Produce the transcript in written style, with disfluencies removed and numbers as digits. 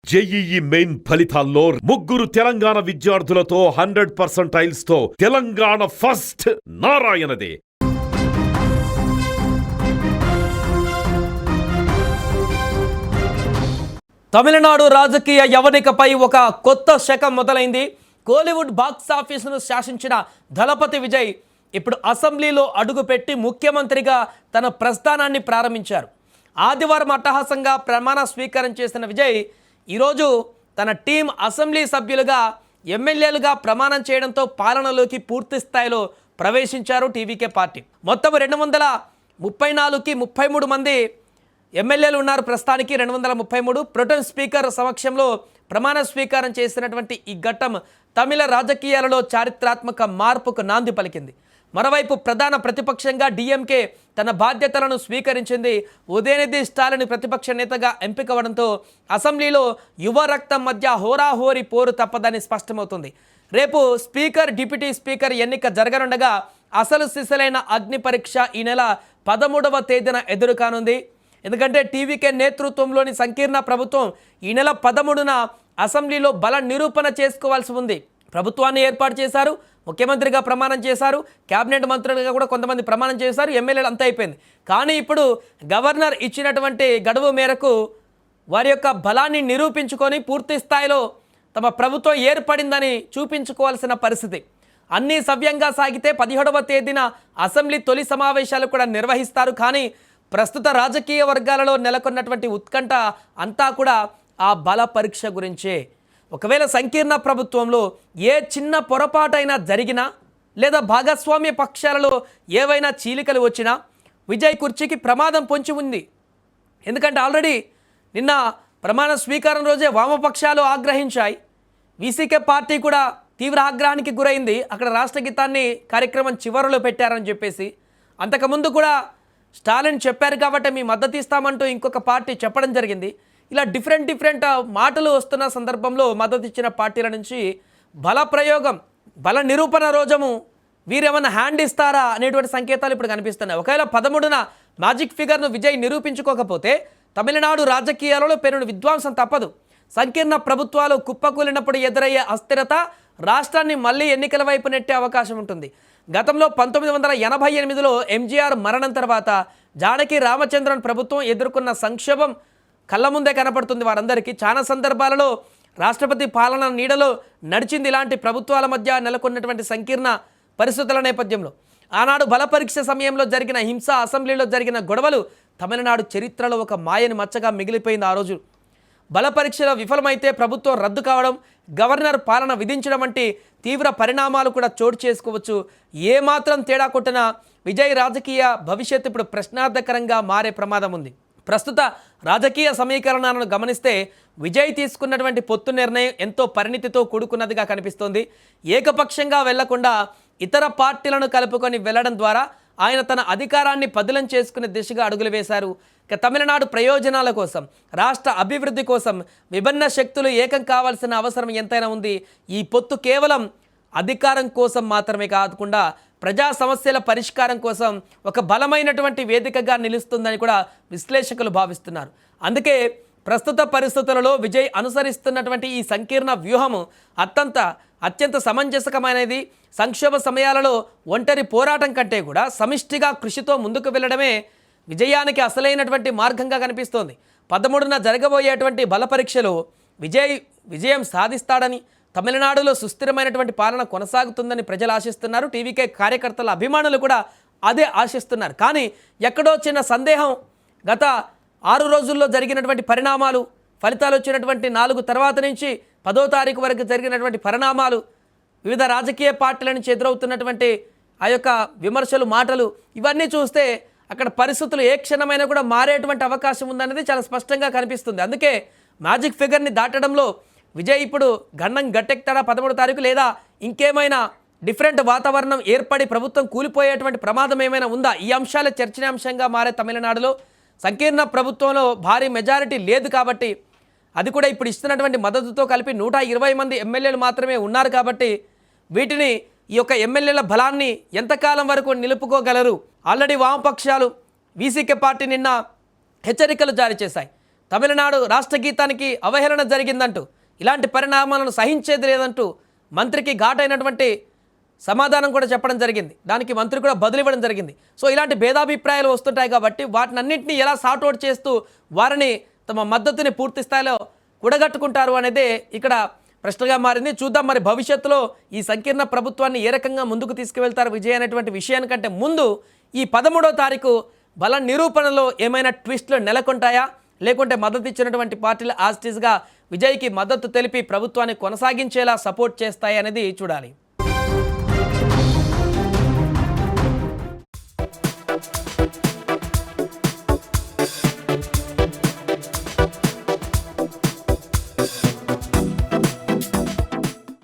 JEE main ఫలితాల్లో ముగ్గురు తెలంగాణ విద్యార్థులతో 100% తో తెలంగాణ ఫస్ట్ నారాయణదే. తమిళనాడు రాజకీయ యవనికపై ఒక కొత్త శకం మొదలైంది. కోలీవుడ్ బాక్స్ ఆఫీసును శాసించిన దళపతి విజయ్ ఇప్పుడు అసెంబ్లీలో అడుగుపెట్టి ముఖ్యమంత్రిగా తన ప్రస్థానాన్ని ప్రారంభించారు. ఆదివారం అట్టహాసంగా ప్రమాణ స్వీకారం చేసిన విజయ్ ఈరోజు తన టీం అసెంబ్లీ సభ్యులుగా ఎమ్మెల్యేలుగా ప్రమాణం చేయడంతో పాలనలోకి పూర్తి స్థాయిలో ప్రవేశించారు టీవీకే పార్టీ. మొత్తం 234కి 33 మంది ఎమ్మెల్యేలు ఉన్నారు. ప్రస్తుతానికి 233. ప్రొటెం స్పీకర్ సమక్షంలో ప్రమాణ స్వీకారం చేసినటువంటి ఈ ఘట్టం తమిళ రాజకీయాలలో చారిత్రాత్మక మార్పుకు నాంది పలికింది. మరోవైపు ప్రధాన ప్రతిపక్షంగా డిఎంకే తన బాధ్యతలను స్వీకరించింది. ఉదయనిధి స్టాలిన్ ప్రతిపక్ష నేతగా ఎంపికవడంతో అసెంబ్లీలో యువ రక్తం మధ్య హోరాహోరీ పోరు తప్పదని స్పష్టమవుతుంది. రేపు స్పీకర్ డిప్యూటీ స్పీకర్ ఎన్నిక జరగనుండగా అసలు సిసలైన అగ్ని పరీక్ష ఈ నెల 13వ తేదీన ఎదురు కానుంది. ఎందుకంటే టీవీకే నేతృత్వంలోని సంకీర్ణ ప్రభుత్వం ఈ నెల 13న అసెంబ్లీలో బల నిరూపణ చేసుకోవాల్సి ఉంది. ప్రభుత్వాన్ని ఏర్పాటు చేశారు, ముఖ్యమంత్రిగా ప్రమాణం చేశారు, కేబినెట్ మంత్రులుగా కూడా కొంతమంది ప్రమాణం చేశారు, ఎమ్మెల్యేలు అంతా అయిపోయింది. కానీ ఇప్పుడు గవర్నర్ ఇచ్చినటువంటి గడువు మేరకు వారి యొక్క బలాన్ని నిరూపించుకొని పూర్తి స్థాయిలో తమ ప్రభుత్వం ఏర్పడిందని చూపించుకోవాల్సిన పరిస్థితి. అన్నీ సవ్యంగా సాగితే 17వ తేదీన అసెంబ్లీ తొలి సమావేశాలు కూడా నిర్వహిస్తారు. కానీ ప్రస్తుత రాజకీయ వర్గాలలో నెలకొన్నటువంటి ఉత్కంఠ అంతా కూడా ఆ బల పరీక్ష గురించే. ఒకవేళ సంకీర్ణ ప్రభుత్వంలో ఏ చిన్న పొరపాటైనా జరిగినా లేదా భాగస్వామ్య పక్షాలలో ఏవైనా చీలికలు వచ్చినా విజయ్ కుర్చీకి ప్రమాదం పొంచి ఉంది. ఎందుకంటే ఆల్రెడీ నిన్న ప్రమాణ స్వీకారం రోజే వామపక్షాలు ఆగ్రహించాయి. వీసీకే పార్టీ కూడా తీవ్ర ఆగ్రహానికి గురైంది. అక్కడ రాష్ట్ర గీతాన్ని కార్యక్రమం చివరిలో పెట్టారని చెప్పేసి అంతకుముందు కూడా స్టాలిన్ చెప్పారు కాబట్టి మీ మద్దతు ఇస్తామంటూ ఇంకొక పార్టీ చెప్పడం జరిగింది. ఇలా డిఫరెంట్ మాటలు వస్తున్న సందర్భంలో మద్దతు ఇచ్చిన పార్టీల నుంచి బల ప్రయోగం, బల నిరూపణ రోజము వీరేమన్నా హ్యాండ్ ఇస్తారా అనేటువంటి సంకేతాలు ఇప్పుడు కనిపిస్తున్నాయి. ఒకవేళ 13న మ్యాజిక్ ఫిగర్ను విజయ్ నిరూపించుకోకపోతే తమిళనాడు రాజకీయాలలో పెను విధ్వంసం తప్పదు. సంకీర్ణ ప్రభుత్వాలు కుప్పకూలినప్పుడు ఎదురయ్యే అస్థిరత రాష్ట్రాన్ని మళ్ళీ ఎన్నికల వైపు నెట్టే అవకాశం ఉంటుంది. గతంలో 1988లో ఎంజీఆర్ మరణం తర్వాత జానకి రామచంద్రన్ ప్రభుత్వం ఎదుర్కొన్న సంక్షోభం కళ్ళ ముందే కనపడుతుంది వారందరికీ. చాలా సందర్భాలలో రాష్ట్రపతి పాలన నీడలో నడిచింది ఇలాంటి ప్రభుత్వాల మధ్య నెలకొన్నటువంటి సంకీర్ణ పరిస్థితుల నేపథ్యంలో. ఆనాడు బల పరీక్ష సమయంలో జరిగిన హింస, అసెంబ్లీలో జరిగిన గొడవలు తమిళనాడు చరిత్రలో ఒక మాయని మచ్చగా మిగిలిపోయింది. ఆ రోజు బల పరీక్షలో విఫలమైతే ప్రభుత్వం రద్దు కావడం, గవర్నర్ పాలన విధించడం వంటి తీవ్ర పరిణామాలు కూడా చోటు చేసుకోవచ్చు. ఏమాత్రం తేడా కొట్టినా విజయ్ రాజకీయ భవిష్యత్తు ఇప్పుడు ప్రశ్నార్థకరంగా మారే ప్రమాదం ఉంది. ప్రస్తుత రాజకీయ సమీకరణాలను గమనిస్తే విజయ్ తీసుకున్నటువంటి పొత్తు నిర్ణయం ఎంతో పరిణితితో కూడుకున్నదిగా కనిపిస్తోంది. ఏకపక్షంగా వెళ్లకుండా ఇతర పార్టీలను కలుపుకొని వెళ్లడం ద్వారా ఆయన తన అధికారాన్ని పదిలం చేసుకునే దిశగా అడుగులు వేశారు. తమిళనాడు ప్రయోజనాల కోసం, రాష్ట్ర అభివృద్ధి కోసం విభిన్న శక్తులు ఏకం కావాల్సిన అవసరం ఎంతైనా ఉంది. ఈ పొత్తు కేవలం అధికారం కోసం మాత్రమే కాకుండా ప్రజా సమస్యల పరిష్కారం కోసం ఒక బలమైనటువంటి వేదికగా నిలుస్తుందని కూడా విశ్లేషకులు భావిస్తున్నారు. అందుకే ప్రస్తుత పరిస్థితులలో విజయ్ అనుసరిస్తున్నటువంటి ఈ సంకీర్ణ వ్యూహము అత్యంత సమంజసకమైనది. సంక్షోభ సమయాలలో ఒంటరి పోరాటం కంటే కూడా సమిష్టిగా కృషితో ముందుకు వెళ్ళడమే విజయానికి అసలైనటువంటి మార్గంగా కనిపిస్తోంది. 13న జరగబోయేటువంటి బల పరీక్షలో విజయం సాధిస్తాడని, తమిళనాడులో సుస్థిరమైనటువంటి పాలన కొనసాగుతుందని ప్రజలు ఆశిస్తున్నారు. టీవీకే కార్యకర్తల అభిమానులు కూడా అదే ఆశిస్తున్నారు. కానీ ఎక్కడో చిన్న సందేహం, గత 6 రోజుల్లో జరిగినటువంటి పరిణామాలు, ఫలితాలు వచ్చినటువంటి 4 తర్వాత నుంచి 10వ తారీఖు వరకు జరిగినటువంటి పరిణామాలు, వివిధ రాజకీయ పార్టీల నుంచి ఎదురవుతున్నటువంటి ఆ యొక్క విమర్శలు, మాటలు, ఇవన్నీ చూస్తే అక్కడ పరిస్థితులు ఏ క్షణమైనా కూడా మారేటువంటి అవకాశం ఉందనేది చాలా స్పష్టంగా కనిపిస్తుంది. అందుకే మ్యాజిక్ ఫిగర్ని దాటడంలో విజయ్ ఇప్పుడు గండం గట్టెక్తాడా 13వ తారీఖు, లేదా ఇంకేమైనా డిఫరెంట్ వాతావరణం ఏర్పడి ప్రభుత్వం కూలిపోయేటువంటి ప్రమాదం ఏమైనా ఉందా? ఈ అంశాలే చర్చనీయాంశంగా మారే తమిళనాడులో సంకీర్ణ ప్రభుత్వంలో భారీ మెజారిటీ లేదు కాబట్టి, అది కూడా ఇప్పుడు ఇస్తున్నటువంటి మద్దతుతో కలిపి 120 మంది ఎమ్మెల్యేలు మాత్రమే ఉన్నారు కాబట్టి వీటిని ఈ యొక్క ఎమ్మెల్యేల బలాన్ని ఎంతకాలం వరకు నిలుపుకోగలరు? ఆల్రెడీ వామపక్షాలు వీసీకే పార్టీ నిన్న హెచ్చరికలు జారీ చేశాయి. తమిళనాడు రాష్ట్ర గీతానికి అవహేళన జరిగిందంటూ, ఇలాంటి పరిణామాలను సహించేది లేదంటూ మంత్రికి ఘాటైనటువంటి సమాధానం కూడా చెప్పడం జరిగింది. దానికి మంత్రి కూడా బదులు ఇవ్వడం జరిగింది. సో ఇలాంటి భేదాభిప్రాయాలు వస్తుంటాయి కాబట్టి వాటినన్నింటినీ ఎలా సార్ట్అవుట్ చేస్తూ వారిని తమ మద్దతుని పూర్తి స్థాయిలో కూడగట్టుకుంటారు అనేది ఇక్కడ ప్రశ్నగా మారింది. చూద్దాం మరి భవిష్యత్తులో ఈ సంకీర్ణ ప్రభుత్వాన్ని ఏ రకంగా ముందుకు తీసుకువెళ్తారు విజయ్ అనేటువంటి విషయానికంటే ముందు ఈ 13వ తారీఖు బల నిరూపణలో ఏమైనా ట్విస్టులు నెలకొంటాయా, లేకుంటే మద్దతు ఇచ్చినటువంటి పార్టీలు యాజ్ ఇట్ ఈజ్గా విజయ్కి మద్దతు తెలిపి ప్రభుత్వాన్ని కొనసాగించేలా సపోర్ట్ చేస్తాయి అనేది చూడాలి.